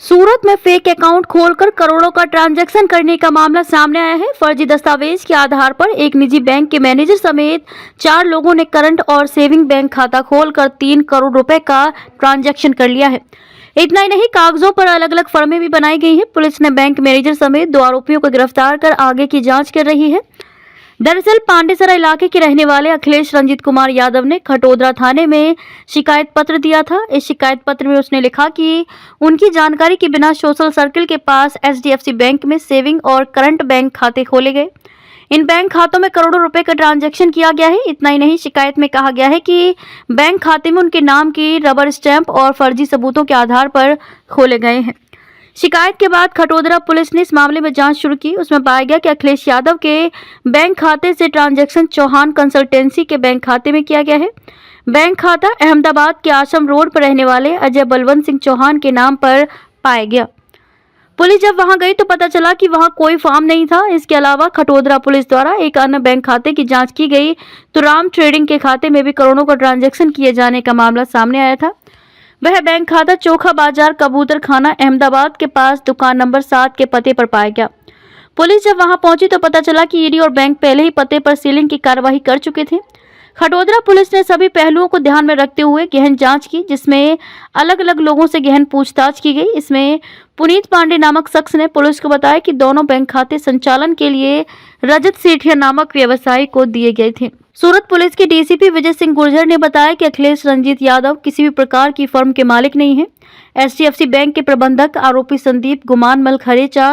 सूरत में fake account खोलकर करोड़ों का ट्रांजैक्शन करने का मामला सामने आया है। फर्जी दस्तावेज के आधार पर एक निजी बैंक के मैनेजर समेत 4 लोगों ने करंट और सेविंग बैंक खाता खोलकर 3 करोड़ रुपए का ट्रांजैक्शन कर लिया है। इतना ही नहीं, कागजों पर अलग अलग फर्में भी बनाई गई हैं। पुलिस ने बैंक मैनेजर समेत 2 आरोपियों को गिरफ्तार कर आगे की जांच कर रही है। दरअसल पांडेसरा इलाके के रहने वाले अखिलेश रंजीत कुमार यादव ने खटोदरा थाने में शिकायत पत्र दिया था। इस शिकायत पत्र में उसने लिखा कि उनकी जानकारी के बिना सोशल सर्किल के पास एचडीएफसी बैंक में सेविंग और करंट बैंक खाते खोले गए। इन बैंक खातों में करोड़ों रुपए का ट्रांजैक्शन किया गया है। इतना ही नहीं, शिकायत में कहा गया है कि बैंक खाते में उनके नाम की रबर स्टैंप और फर्जी सबूतों के आधार पर खोले गए हैं। शिकायत के बाद खटोदरा पुलिस ने इस मामले में जांच शुरू की। उसमें पाया गया कि अखिलेश यादव के बैंक खाते से ट्रांजैक्शन चौहान कंसल्टेंसी के बैंक खाते में किया गया है। बैंक खाता अहमदाबाद के आश्रम रोड पर रहने वाले अजय बलवंत सिंह चौहान के नाम पर पाया गया। पुलिस जब वहां गई तो पता चला कि वहां कोई फॉर्म नहीं था। इसके अलावा खटोदरा पुलिस द्वारा एक अन्य बैंक खाते की जांच की गई तो राम ट्रेडिंग के खाते में भी करोड़ों का ट्रांजैक्शन किए जाने का मामला सामने आया था। वह बैंक खाता चोखा बाजार कबूतर खाना अहमदाबाद के पास दुकान नंबर 7 के पते पर पाया गया। पुलिस जब वहां पहुंची तो पता चला कि ईडी और बैंक पहले ही पते पर सीलिंग की कार्रवाई कर चुके थे। खटोदरा पुलिस ने सभी पहलुओं को ध्यान में रखते हुए गहन जांच की, जिसमें अलग अलग लोगों से गहन पूछताछ की गई। इसमें पुनीत पांडे नामक शख्स ने पुलिस को बताया कि दोनों बैंक खाते संचालन के लिए रजत सेठिया नामक व्यवसायी को दिए गए थे। सूरत पुलिस के डीसीपी विजय सिंह गुर्जर ने बताया कि अखिलेश रंजीत यादव किसी भी प्रकार की फर्म के मालिक नहीं है। एचडीएफसी बैंक के प्रबंधक आरोपी संदीप गुमानमल खरेचा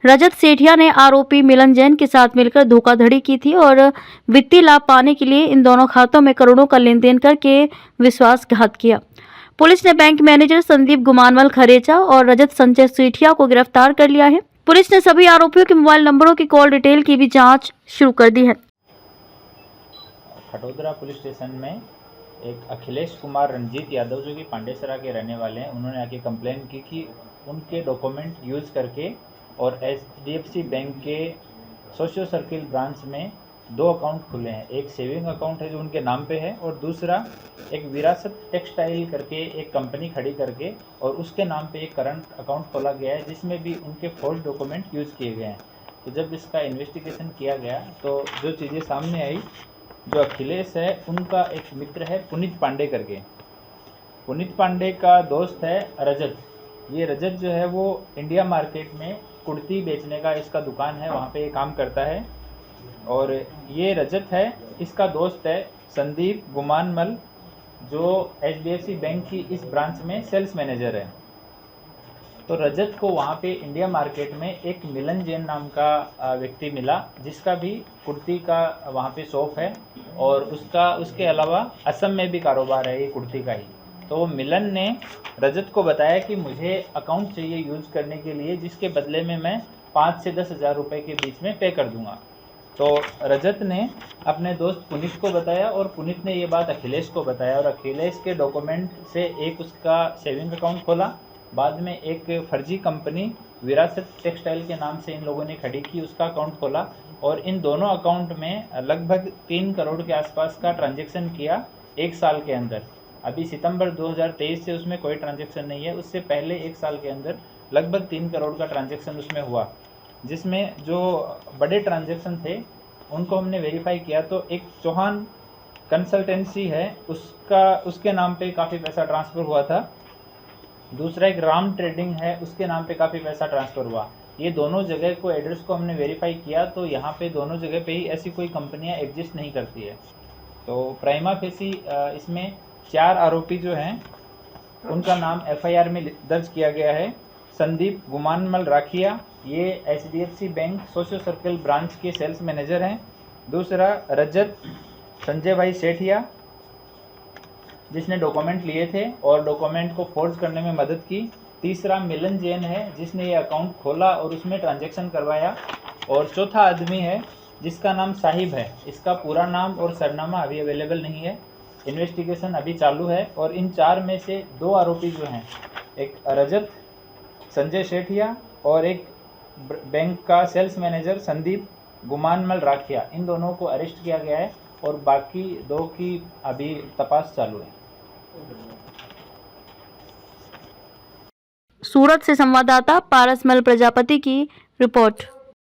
रजत सेठिया ने आरोपी मिलन जैन के साथ मिलकर धोखाधड़ी की थी और वित्तीय लाभ पाने के लिए इन दोनों खातों में करोड़ों का लेन देन करके विश्वासघात किया। पुलिस ने बैंक मैनेजर संदीप गुमानमल खरेचा और रजत संजय सेठिया को गिरफ्तार कर लिया है। पुलिस ने सभी आरोपियों के मोबाइल नंबरों की कॉल डिटेल की भी जाँच शुरू कर दी है। खटोदरा पुलिस स्टेशन में एक अखिलेश कुमार रंजीत यादव जो कि पांडेसरा के रहने वाले हैं, उन्होंने आके कंप्लेन की कि उनके डॉक्यूमेंट यूज़ करके और एचडीएफसी बैंक के सोशल सर्किल ब्रांच में 2 अकाउंट खुले हैं। एक सेविंग अकाउंट है जो उनके नाम पे है और दूसरा एक विरासत टेक्सटाइल करके एक कंपनी खड़ी करके और उसके नाम पे एक करंट अकाउंट खोला गया है, जिसमें भी उनके फॉल्स डॉक्यूमेंट यूज़ किए गए हैं। तो जब इसका इन्वेस्टिगेशन किया गया तो जो चीज़ें सामने आई, जो अखिलेश है उनका एक मित्र है पुनीत पांडे करके। पुनीत पांडे का दोस्त है रजत। ये रजत जो है वो इंडिया मार्केट में कुर्ती बेचने का इसका दुकान है, वहाँ पे ये काम करता है। और ये रजत है, इसका दोस्त है संदीप गुमानमल, जो एचडीएफसी बैंक की इस ब्रांच में सेल्स मैनेजर है। तो रजत को वहाँ पे इंडिया मार्केट में एक मिलन जैन नाम का व्यक्ति मिला, जिसका भी कुर्ती का वहाँ पे शॉप है और उसके अलावा असम में भी कारोबार है ये कुर्ती का ही। तो वो मिलन ने रजत को बताया कि मुझे अकाउंट चाहिए यूज़ करने के लिए, जिसके बदले में मैं 5 से 10 हज़ार रुपये के बीच में पे कर दूँगा। तो रजत ने अपने दोस्त पुनीत को बताया और पुनीत ने ये बात अखिलेश को बताया और अखिलेश के डॉक्यूमेंट से एक उसका सेविंग अकाउंट खोला। बाद में एक फर्जी कंपनी विरासत टेक्सटाइल के नाम से इन लोगों ने खड़ी की, उसका अकाउंट खोला और इन दोनों अकाउंट में लगभग 3 करोड़ के आसपास का ट्रांजैक्शन किया 1 साल के अंदर। अभी सितंबर 2023 से उसमें कोई ट्रांजैक्शन नहीं है, उससे पहले 1 साल के अंदर लगभग 3 करोड़ का ट्रांजैक्शन उसमें हुआ। जिसमें जो बड़े ट्रांजैक्शन थे उनको हमने वेरीफाई किया तो एक चौहान कंसल्टेंसी है, उसके नाम पे काफ़ी पैसा ट्रांसफ़र हुआ था। दूसरा एक राम ट्रेडिंग है, उसके नाम पे काफ़ी पैसा ट्रांसफ़र हुआ। ये दोनों जगह को एड्रेस को हमने वेरीफाई किया तो यहाँ पे दोनों जगह पे ही ऐसी कोई कंपनियाँ एग्जिस्ट नहीं करती है। तो प्राइमा फेसी इसमें 4 आरोपी जो हैं उनका नाम एफआईआर में दर्ज किया गया है। संदीप गुमानमल राखिया, ये HDFC bank social circle branch के सेल्स मैनेजर हैं। दूसरा रजत संजय भाई सेठिया, जिसने डॉक्यूमेंट लिए थे और डॉक्यूमेंट को फोर्ज करने में मदद की। तीसरा मिलन जैन है, जिसने ये अकाउंट खोला और उसमें ट्रांजैक्शन करवाया। और चौथा आदमी है जिसका नाम साहिब है। इसका पूरा नाम और सरनामा अभी अवेलेबल नहीं है, इन्वेस्टिगेशन अभी चालू है। और इन 4 में से 2 आरोपी जो हैं, एक रजत संजय सेठिया और एक बैंक का सेल्स मैनेजर संदीप गुमानमल राखिया, इन दोनों को अरेस्ट किया गया है और बाकी 2 की अभी तपास चालू है। सूरत से संवाददाता पारसमल प्रजापति की रिपोर्ट।